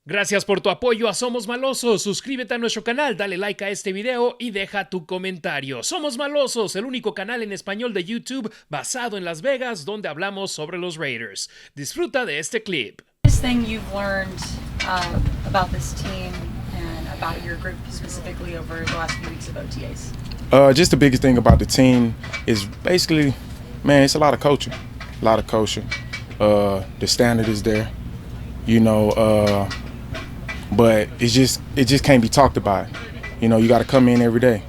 Gracias por tu apoyo a Somos Malosos. Suscríbete a nuestro canal, dale like a este video y deja tu comentario. Somos Malosos, el único canal en español de YouTube basado en Las Vegas donde hablamos sobre los Raiders. Disfruta de este clip. Biggest thing you've learned about this team and about your group specifically over the last few weeks of OTAs? Just the biggest thing about the team is basically, man, it's a lot of coaching. The standard is there, but it just can't be talked about. You got to come in every day,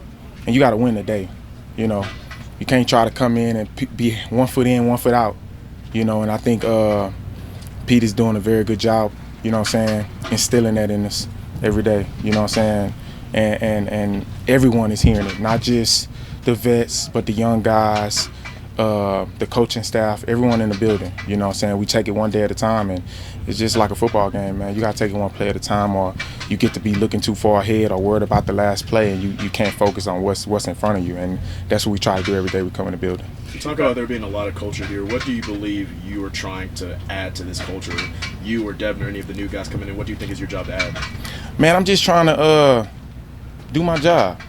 and you got to win the day. You can't try to come in and be 1 foot in, 1 foot out. And I think Pete is doing a very good job. Instilling that in us every day. And everyone is hearing it, not just the vets, but the young guys, the coaching staff, everyone in the building. We take it one day at a time, and it's just like a football game, man. You gotta take it one play at a time, or you get to be looking too far ahead or worried about the last play, and you can't focus on what's in front of you. And that's what we try to do every day we come in the building. You talk about there being a lot of culture here. What do you believe you are trying to add to this culture? You or Devin or any of the new guys coming in, what do you think is your job to add? Man, I'm just trying to do my job.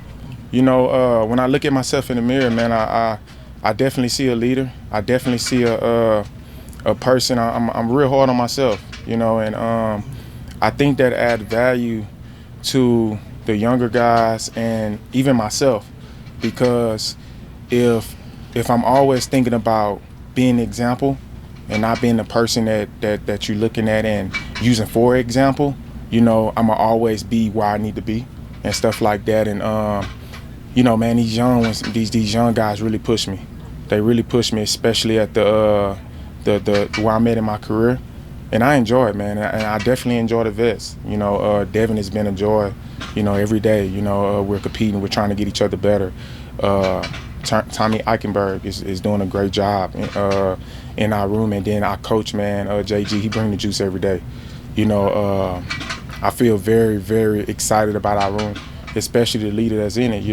When I look at myself in the mirror, man, I definitely see a leader. I definitely see a person. I'm real hard on myself, and I think that adds value to the younger guys and even myself, because if I'm always thinking about being an example and not being the person that you're looking at and using for example, I'ma always be where I need to be and stuff like that. And man, these young ones, these young guys really push me. They really push me, especially at the where I'm at in my career, and I enjoy it, man. And I definitely enjoy the vets. Devin has been a joy. Every day. We're competing. We're trying to get each other better. Tommy Eichenberg is doing a great job in our room, and then our coach, man, JG, he bring the juice every day. I feel very, very excited about our room, especially the leader that's in it.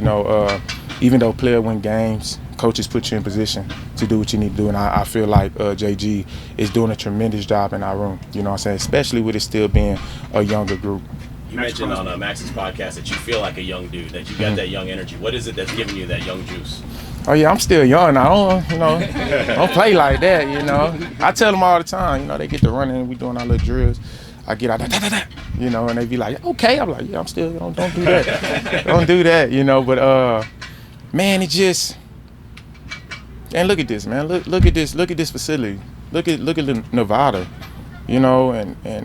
Even though players win games, coaches put you in position to do what you need to do, and I feel like JG is doing a tremendous job in our room, especially with it still being a younger group. You mentioned on Max's podcast that you feel like a young dude, that you got that young energy. What is it that's giving you that young juice? Oh yeah, I'm still young. I don't play like that, I tell them all the time, they get to running and we doing our little drills. I get out, and they be like, okay. I'm like, yeah, I'm still, don't do that. Don't do that, but man, it just, and look at this, man. Look at this facility. Look at Nevada, and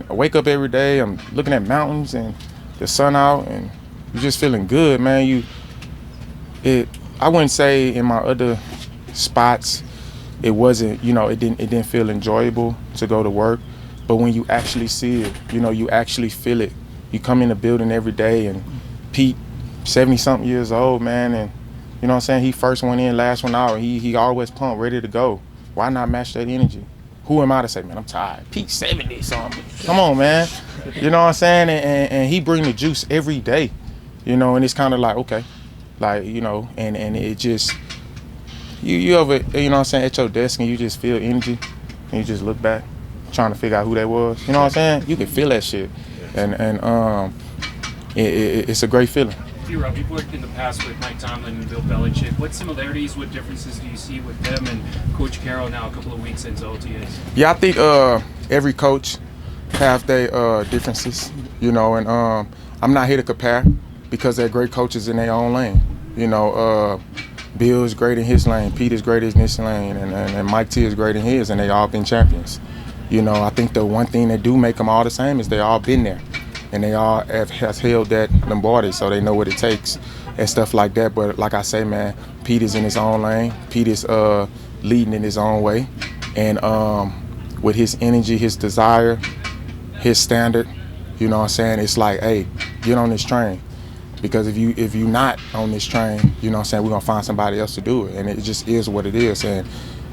I wake up every day. I'm looking at mountains and the sun out, and you're just feeling good, man. I wouldn't say in my other spots it wasn't, it didn't feel enjoyable to go to work, but when you actually see it, you actually feel it. You come in the building every day, and Pete, 70-something years old, man, and he first one in, last one out. He always pumped, ready to go. Why not match that energy? Who am I to say, man, I'm tired? Pete 70-something. Come on, man. And he bring the juice every day, and it's kind of like, okay. And it just, you ever, at your desk and you just feel energy and you just look back trying to figure out who that was. You can feel that shit. And it's a great feeling. Rob, you've worked in the past with Mike Tomlin and Bill Belichick. What similarities, what differences do you see with them and Coach Carroll now a couple of weeks into OTAs? Yeah, I think every coach have their differences, and I'm not here to compare because they're great coaches in their own lane. Bill is great in his lane, Pete is great in his lane, and Mike T is great in his, and they all been champions. I think the one thing that do make them all the same is they all been there. And they all have held that Lombardi, so they know what it takes and stuff like that. But like I say, man, Pete is in his own lane. Pete is leading in his own way. And with his energy, his desire, his standard, it's like, hey, get on this train. Because if you're not on this train, we're going to find somebody else to do it. And it just is what it is. And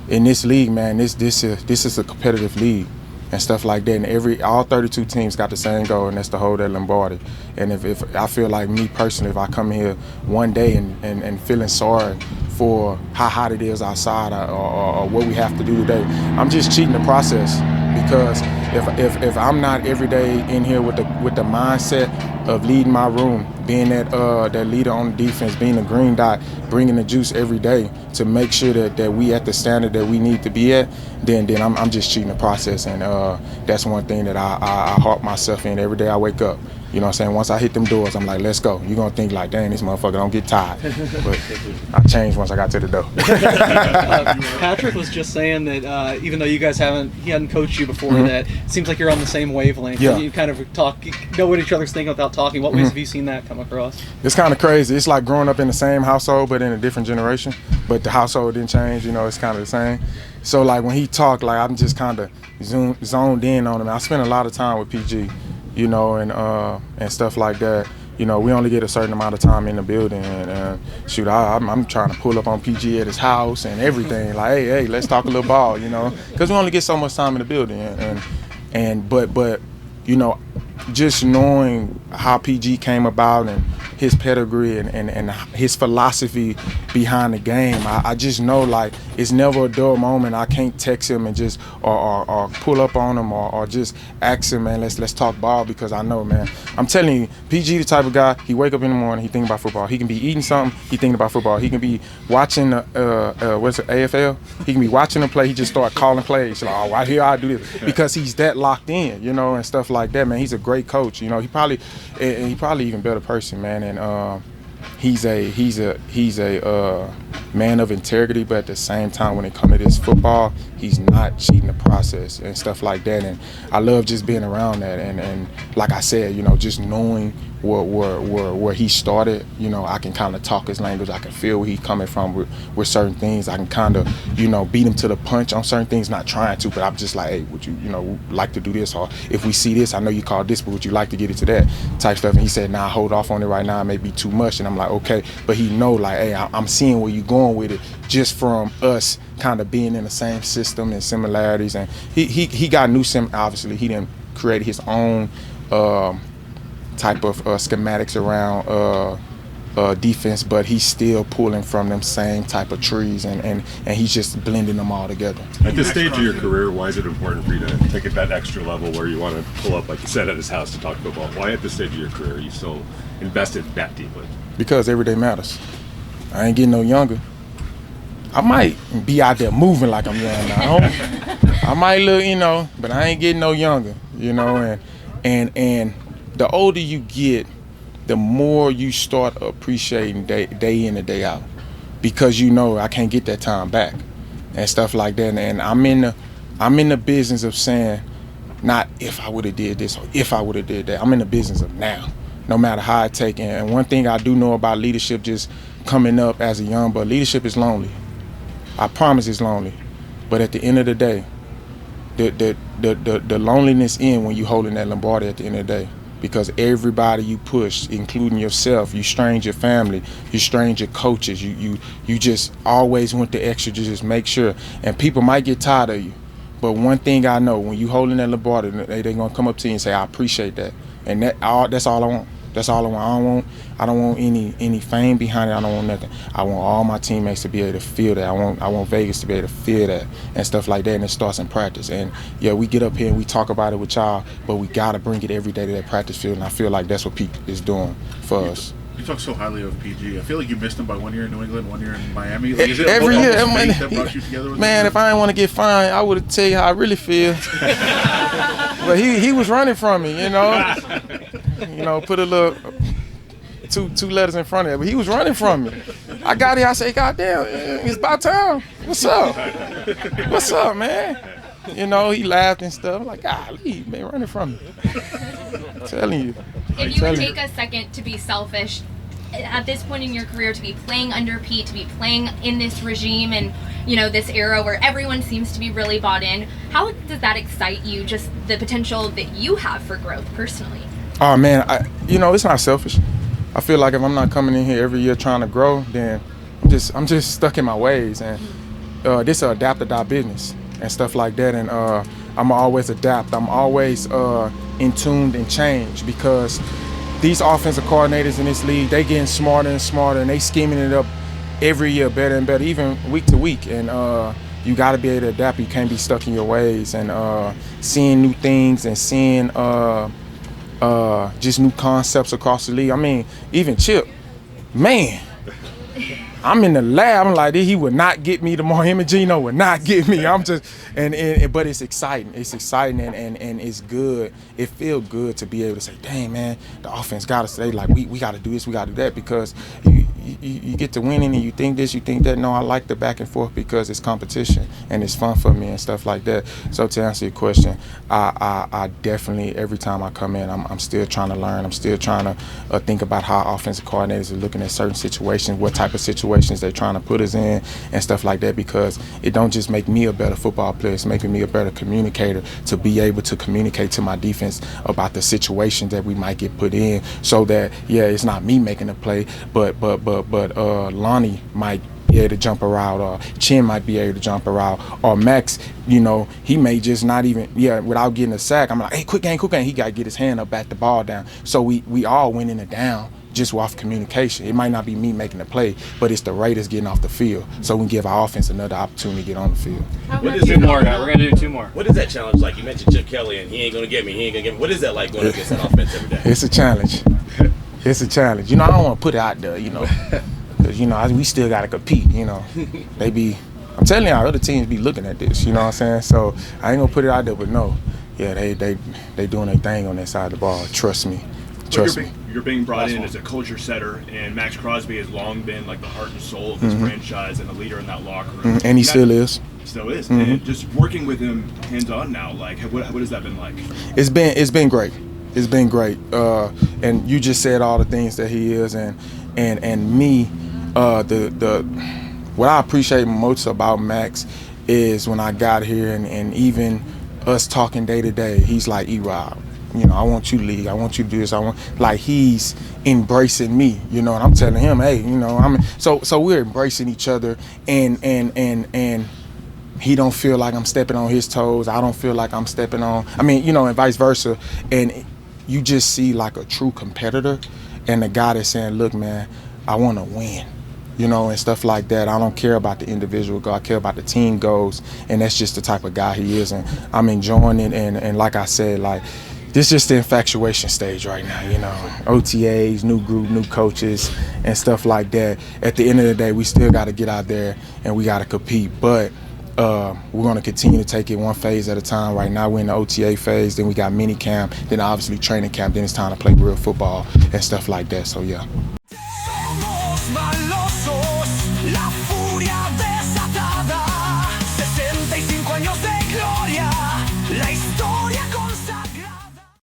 in this league, man, this is a competitive league. And stuff like that, and all 32 teams got the same goal, and that's to hold that Lombardi. And if I feel like me personally, if I come here one day and feeling sorry for how hot it is outside or what we have to do today, I'm just cheating the process because if I'm not every day in here with the mindset of leading my room, being that leader on the defense, being the green dot, bringing the juice every day to make sure that we at the standard that we need to be at, then I'm just cheating the process. And that's one thing that I harp myself in every day I wake up. You know what I'm saying? Once I hit them doors, I'm like, let's go. You're going to think like, dang, this motherfucker don't get tired. But I changed once I got to the door. Patrick was just saying that even though he hadn't coached you before, that it seems like you're on the same wavelength. Yeah. You kind of know what each other's thinking without talking. What ways have you seen that come across? It's kind of crazy. It's like growing up in the same household, but in a different generation. But the household didn't change, it's kind of the same. So like when he talked, like I'm just kind of zoned in on him. I spent a lot of time with PG, and stuff like that. We only get a certain amount of time in the building, and shoot, I'm trying to pull up on PG at his house and everything. Like, hey, let's talk a little ball, because we only get so much time in the building, but just knowing how PG came about and his pedigree and his philosophy behind the game, I just know like it's never a dull moment. I can't text him and just or pull up on him or just ask him, man, let's talk ball, because I know, man, I'm telling you, PG the type of guy, he wake up in the morning, he think about football. He can be eating something, he thinking about football. He can be watching what's it, AFL? He can be watching them play, he just start calling plays. Like, oh, right here I do this, because he's that locked in, and stuff like that, man. He's a great coach, he probably even better person, man. And he's a man of integrity, but at the same time, when it comes to this football, he's not cheating the process and stuff like that. And I love just being around that. And like I said, just knowing where he started, I can kind of talk his language. I can feel where he's coming from with certain things. I can kind of, beat him to the punch on certain things, not trying to, but I'm just like, hey, would you, like to do this? Or if we see this, I know you called this, but would you like to get it to that type stuff? And he said, nah, hold off on it right now. It may be too much. And I'm like, okay. But he know, like, hey, I'm seeing where you're going with it just from us kind of being in the same system and similarities. And he got new obviously, he didn't create his own type of schematics around defense, but he's still pulling from them same type of trees, and he's just blending them all together. At this stage of your career, why is it important for you to take it that extra level where you want to pull up, like you said, at his house to talk football? Why at this stage of your career are you so invested that deeply? Because every day matters. I ain't getting no younger. I might be out there moving like I'm young now. I might look, but I ain't getting no younger, and the older you get, the more you start appreciating day in and day out, because I can't get that time back and stuff like that. And I'm in the business of saying, not if I would have did this or if I would have did that. I'm in the business of now, no matter how I take it. And one thing I do know about leadership, just coming up as a young boy, leadership is lonely. I promise it's lonely, but at the end of the day, the loneliness ends when you holding that Lombardi at the end of the day. Because everybody you push, including yourself, you strain your family, you strain your coaches, you just always went the extra to just make sure. And people might get tired of you, but one thing I know, when you holding that Lombardi, they're gonna come up to you and say, I appreciate that. And that's all I want. That's all I want. I don't want any fame behind it. I don't want nothing. I want all my teammates to be able to feel that. I want Vegas to be able to feel that and stuff like that. And it starts in practice. And yeah, we get up here and we talk about it with y'all, but we gotta bring it every day to that practice field. And I feel like that's what Pete is doing for us. You talk so highly of PG. I feel like you missed him by 1 year in New England, 1 year in Miami. Like, is it every year, that brought you together with man. If I didn't want to get fined, I would tell you how I really feel. But he was running from me, put a little two letters in front of it. But he was running from me. I got here. I said, God damn, it's about time. What's up? What's up, man? He laughed and stuff. I'm like, golly, man, running from me. I'm telling you. If you would take a second to be selfish, at this point in your career, to be playing under Pete, to be playing in this regime and, this era where everyone seems to be really bought in, how does that excite you, just the potential that you have for growth personally? Oh, man, it's not selfish. I feel like if I'm not coming in here every year trying to grow, then I'm just stuck in my ways. And this is an adapt-or-die business and stuff like that. And I'm always adapt. I'm always in tune and change, because these offensive coordinators in this league, they getting smarter and smarter, and they scheming it up every year better and better, even week to week. And you got to be able to adapt. You can't be stuck in your ways, and seeing new things and seeing just new concepts across the league. I mean, even Chip, man, I'm in the lab. I'm like, he would not get me tomorrow. Him and Gino would not get me. I'm just, but it's exciting. It's exciting and it's good. It feels good to be able to say, dang, man, the offense got to stay like, we got to do this, we got to do that, because you get to winning and you think this, you think that. No, I like the back and forth because it's competition and it's fun for me and stuff like that. So to answer your question, I definitely, every time I come in, I'm still trying to learn. I'm still trying to think about how offensive coordinators are looking at certain situations, what type of situations they're trying to put us in and stuff like that, because it don't just make me a better football player, it's making me a better communicator to be able to communicate to my defense about the situations that we might get put in, so that, yeah, it's not me making a play, but Lonnie might be able to jump a route, or Chin might be able to jump a route, or Max, you know, he may just not even, without getting a sack, I'm like, hey, quick game, he got to get his hand up, bat the ball down. So we all went in it down just off communication. It might not be me making the play, but it's the Raiders getting off the field, so we can give our offense another opportunity to get on the field. What is Two more, guys. We're gonna do two more. What is that challenge like? You mentioned Chip Kelly, and he ain't gonna get me. What is that like going against that offense every day? It's a challenge. It's a challenge. You know, I don't want to put it out there, you know, because, you know, we still got to compete, you know. I'm telling y'all, other teams be looking at this, you know what I'm saying? So I ain't going to put it out there, but no. Yeah, they doing their thing on that side of the ball. Trust me. Trust me. You're being brought in as a culture setter, and Max Crosby has long been like the heart and soul of this franchise and a leader in that locker room. And he still is. Still is. And just working with him hands-on now, like, what has that been like? It's been great. It's been great. And you just said all the things that he is, and me, what I appreciate most about Max is when I got here, and even us talking day to day, he's like, E-Rob, you know, I want you to lead, I want you to do this, like, he's embracing me, you know, and I'm telling him, hey, you know, so we're embracing each other, and he don't feel like I'm stepping on his toes, I don't feel like I'm stepping on, you know, and vice versa. And you just see like a true competitor, and the guy that's saying, look, man, I want to win, you know, and stuff like that. I don't care about the individual goal, I care about the team goals, and that's just the type of guy he is, and I'm enjoying it. And like I said, like, this is just the infatuation stage right now, you know, OTAs, new group, new coaches, and stuff like that. At the end of the day, we still got to get out there and we got to compete, but we're going to continue to take it one phase at a time. Right now we're in the OTA phase, then we got mini camp, then obviously training camp, then it's time to play real football and stuff like that. So yeah.